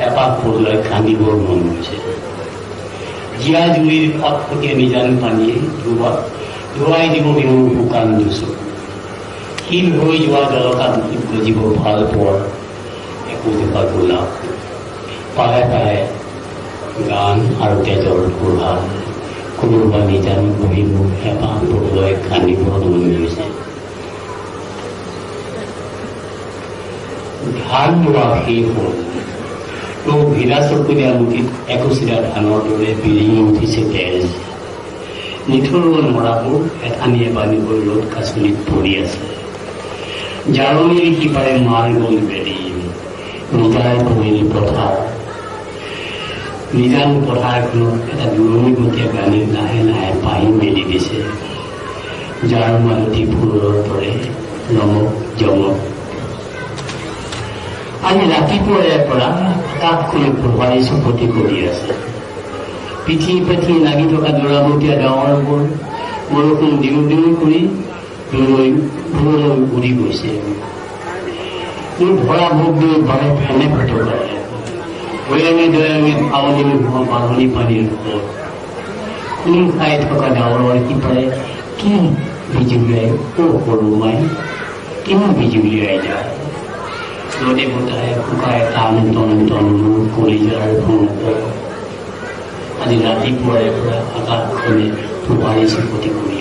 এপাক পৰুৱাই কান্দিবৰ মন হৈছে। জীয়া জুৰিৰ ফটফটীয়া নিজান পানীয়ে ধুৱাই দিব বিহুৰ শুকান দুচকু। শিল হৈ যোৱা জলকা দোষিত গজিব ভাল পোৱাৰ একো জোপা গোলাপ। পায়ে পায়ে গান আৰু তেজৰ সুৰভাৱ। কোনোবা নিজান বহিব এপাক পৰুৱাই কান্দিবৰ মন গৈছে। ধান ৰোৱা শেষ হ'ল। ভিৰা চকুৰীয়া মুঠিত একোচিৰা ধানৰ দৰে বিৰিঙি উঠিছে তেজ। নিঠৰুৱা মৰাবোৰ এঠানিয়ে বান্ধিবৰ ৰ'দ কাচলিত পৰি আছে। জাৰণিৰ সিপাৰে মাৰ গ'ল বেৰি, নিজাই পৰিল পথাৰ। নিজান পথাৰখনত এটা দূৰণিবতীয়া গানে লাহে লাহে পাহি মেলি দিছে। যাৰ মালতী ফুলৰ পৰে ৰমক জমক। আজি ৰাতিপুৱাৰে পৰা আকাশখনে পোহৰাই চুপতি কৰি আছে। পিঠি পাঠি লাগি থকা দৰামতীয়া ডাৱৰবোৰ বৰষুণ দিওঁ দিওঁ কৰি দূৰলৈ উৰি গৈছে। মোৰ ভৰা ভোগ লৈ বাৰে ফেনে ফটকাৰে দৈয়ামে দৈয়ামে আৱলি নোহোৱা বাঢ়নি পানীৰ ওপৰত খুন খাই থকা ডাৱৰৰ সিপাৰে কি বিজুলিয়াই সৰু মাই কিমান বিজুলিয়াই যায়। ৰদে বতাহে শুকাই টান টন টন মোৰ কলিজাৰ ভংগ। আজি ৰাতিপুৱাৰে পৰা আকাশখনে পোহৰাই চুপতি কৰি